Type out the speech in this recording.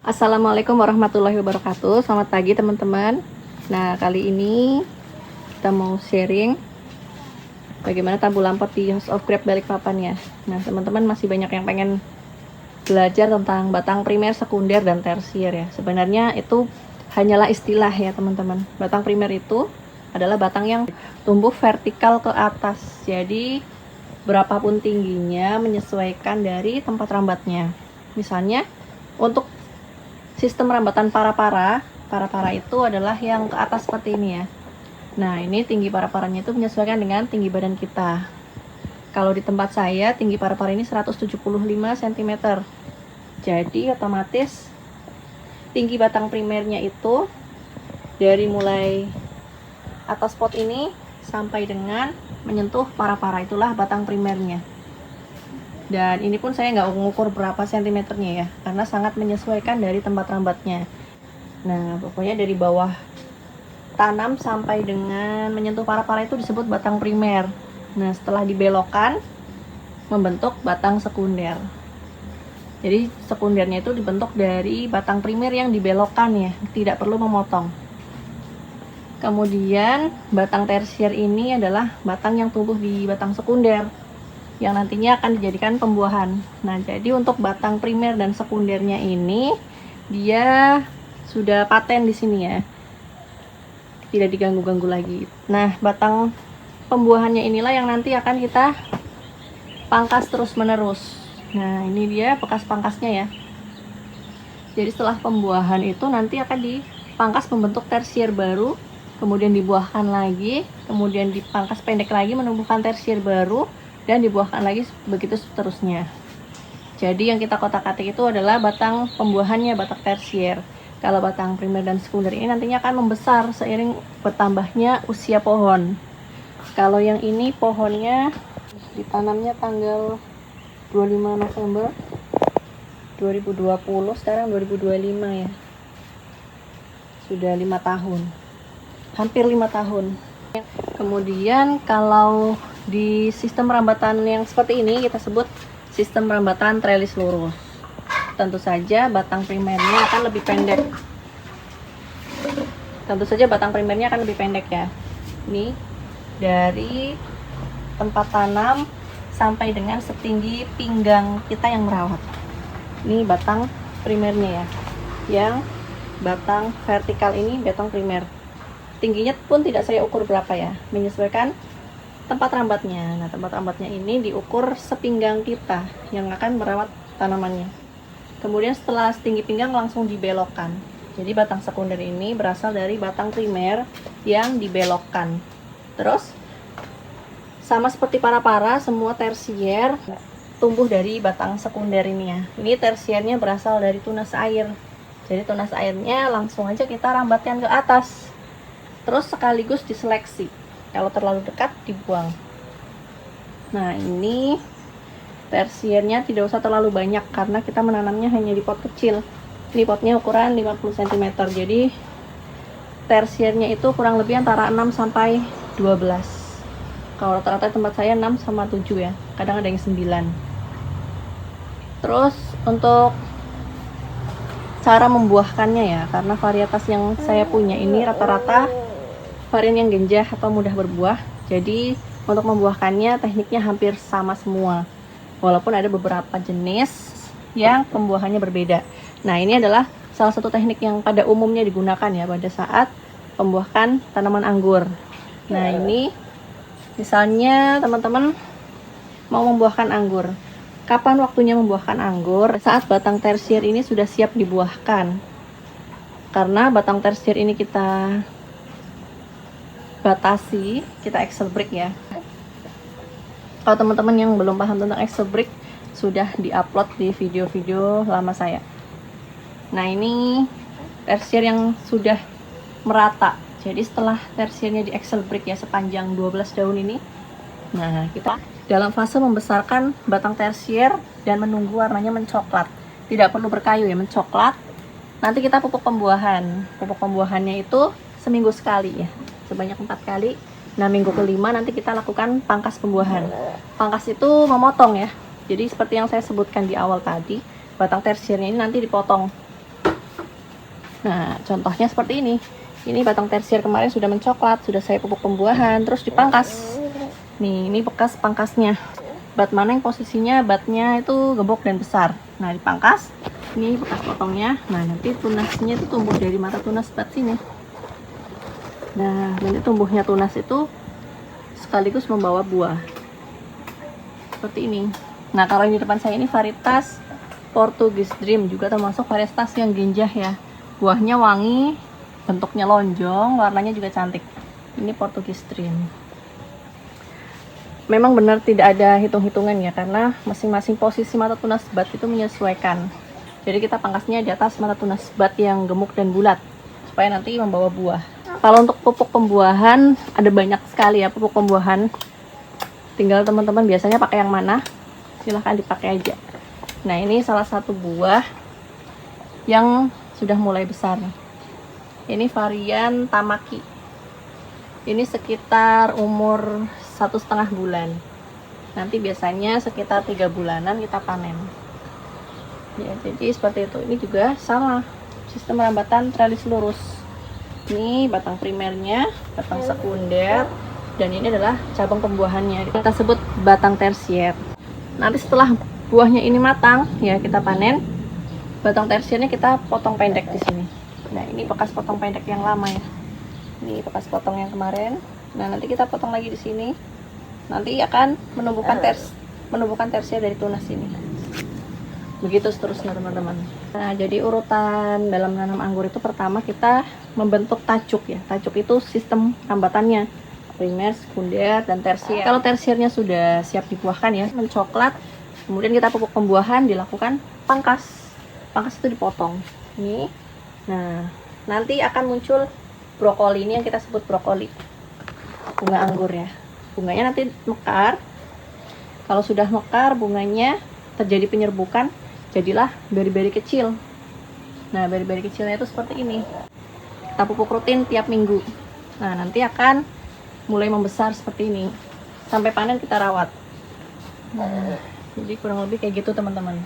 Assalamualaikum warahmatullahi wabarakatuh. Selamat pagi teman-teman. Nah, kali ini kita mau sharing bagaimana tabu lampot di House of Crab Balikpapan ya. Nah, teman-teman masih banyak yang pengen belajar tentang batang primer, sekunder, dan tersier ya. Sebenarnya itu hanyalah istilah ya teman-teman. Batang primer itu adalah batang yang tumbuh vertikal ke atas. Jadi berapapun tingginya menyesuaikan dari tempat rambatnya. Misalnya untuk sistem rambatan para-para itu adalah yang ke atas seperti ini ya. Nah, ini tinggi para-paranya itu menyesuaikan dengan tinggi badan kita. Kalau di tempat saya, tinggi para-para ini 175 cm. Jadi, otomatis tinggi batang primernya itu dari mulai atas pot ini sampai dengan menyentuh para-para, itulah batang primernya. Dan ini pun saya nggak mengukur berapa sentimeternya ya, karena sangat menyesuaikan dari tempat rambatnya. Nah, pokoknya dari bawah tanam sampai dengan menyentuh para-para itu disebut batang primer. Nah, setelah dibelokkan membentuk batang sekunder. Jadi sekundernya itu dibentuk dari batang primer yang dibelokkan ya, tidak perlu memotong. Kemudian batang tersier ini adalah batang yang tumbuh di batang sekunder, yang nantinya akan dijadikan pembuahan. Nah, jadi untuk batang primer dan sekundernya ini dia sudah paten di sini ya. Tidak diganggu-ganggu lagi. Nah, batang pembuahannya inilah yang nanti akan kita pangkas terus-menerus. Nah, ini dia bekas pangkasnya ya. Jadi setelah pembuahan itu nanti akan dipangkas membentuk tersier baru, kemudian dibuahkan lagi, kemudian dipangkas pendek lagi menumbuhkan tersier baru, dan dibuahkan lagi, begitu seterusnya. Jadi yang kita kotak-katik itu adalah batang pembuahannya, batang tersier. Kalau batang primer dan sekunder ini nantinya akan membesar seiring bertambahnya usia pohon. Kalau yang ini pohonnya ditanamnya tanggal 25 November 2020, sekarang 2025 ya. Sudah 5 tahun. Hampir 5 tahun. Kemudian kalau di sistem rambatan yang seperti ini kita sebut sistem rambatan trellis lurus. Tentu saja batang primernya akan lebih pendek. Ya. Ini dari tempat tanam sampai dengan setinggi pinggang kita yang merawat. Ini batang primernya ya. Yang batang vertikal ini batang primer. Tingginya pun tidak saya ukur berapa ya, menyesuaikan tempat rambatnya. Nah, tempat rambatnya ini diukur sepinggang kita yang akan merawat tanamannya. Kemudian setelah setinggi pinggang langsung dibelokkan. Jadi batang sekunder ini berasal dari batang primer yang dibelokkan. Terus sama seperti para-para, semua tersier tumbuh dari batang sekunder ini ya. Ini tersiernya berasal dari tunas air. Jadi tunas airnya langsung aja kita rambatkan ke atas. Terus sekaligus diseleksi. Kalau terlalu dekat dibuang. Nah, ini tersiernya tidak usah terlalu banyak karena kita menanamnya hanya di pot kecil. Ini potnya ukuran 50 cm. Jadi tersiernya itu kurang lebih antara 6 sampai 12. Kalau rata-rata tempat saya 6 sama 7 ya. Kadang ada yang 9. Terus untuk cara membuahkannya ya, karena varietas yang saya punya ini rata-rata varian yang genjah atau mudah berbuah. Jadi untuk membuahkannya tekniknya hampir sama semua. Walaupun ada beberapa jenis yang pembuahannya berbeda. Nah, ini adalah salah satu teknik yang pada umumnya digunakan ya pada saat pembuahkan tanaman anggur. Nah, ini misalnya teman-teman mau membuahkan anggur. Kapan waktunya membuahkan anggur? Saat batang tersier ini sudah siap dibuahkan. Karena batang tersier ini kita batasi, kita excel break ya. Kalau teman-teman yang belum paham tentang excel break, sudah diupload di video-video lama saya. Nah, ini tersier yang sudah merata. Jadi setelah tersiernya di excel break ya sepanjang 12 daun ini, nah kita dalam fase membesarkan batang tersier dan menunggu warnanya mencoklat. Tidak perlu berkayu ya, mencoklat. Nanti kita pupuk pembuahan. Pupuk pembuahannya itu seminggu sekali ya, sebanyak 4 kali. Nah, minggu kelima nanti kita lakukan pangkas pembuahan. Pangkas itu memotong ya. Jadi seperti yang saya sebutkan di awal tadi, batang tersiernya ini nanti dipotong. Nah, contohnya seperti ini. Ini batang tersier kemarin sudah mencoklat, sudah saya pupuk pembuahan, terus dipangkas. Nih, ini bekas pangkasnya. Bat mana yang posisinya batnya itu gemuk dan besar. Nah, dipangkas. Ini bekas potongnya. Nah, nanti tunasnya itu tumbuh dari mata tunas bat sini. Nah, nanti tumbuhnya tunas itu sekaligus membawa buah. Seperti ini. Nah, kalau yang di depan saya ini varietas Portugese Dream, juga termasuk varietas yang genjah ya. Buahnya wangi, bentuknya lonjong, warnanya juga cantik. Ini Portugese Dream. Memang benar tidak ada hitung-hitungan ya, karena masing-masing posisi mata tunas bat itu menyesuaikan. Jadi kita pangkasnya di atas mata tunas bat yang gemuk dan bulat, supaya nanti membawa buah. Kalau untuk pupuk pembuahan, ada banyak sekali ya pupuk pembuahan. Tinggal teman-teman biasanya pakai yang mana, silahkan dipakai aja. Nah, ini salah satu buah yang sudah mulai besar. Ini varian Tamaki. Ini sekitar umur 1,5 bulan. Nanti biasanya sekitar 3 bulanan kita panen. Ya, jadi seperti itu. Ini juga sama, sistem rambatan trellis lurus. Ini batang primernya, batang sekunder, dan ini adalah cabang pembuahannya. Kita sebut batang tersier. Nanti setelah buahnya ini matang, ya kita panen. Batang tersiernya kita potong pendek di sini. Nah, ini bekas potong pendek yang lama ya. Ini bekas potong yang kemarin. Nah, nanti kita potong lagi di sini. Nanti akan menumbuhkan tersier dari tunas ini. Begitu seterusnya teman-teman. Nah, jadi urutan dalam menanam anggur itu pertama kita membentuk tajuk ya. Tajuk itu sistem rambatannya. Primer, sekunder, dan tersier. Kalau tersiernya sudah siap dibuahkan ya, mencoklat, kemudian kita pupuk pembuahan, dilakukan pangkas. Pangkas itu dipotong. Ini. Nah, nanti akan muncul brokoli, ini yang kita sebut brokoli. Bunga anggur ya. Bunganya nanti mekar. Kalau sudah mekar, bunganya terjadi penyerbukan, jadilah beri-beri kecil. Nah, beri-beri kecilnya itu seperti ini. Kita pupuk rutin tiap minggu. Nah, nanti akan mulai membesar seperti ini. Sampai panen kita rawat. Nah, jadi kurang lebih kayak gitu teman-teman.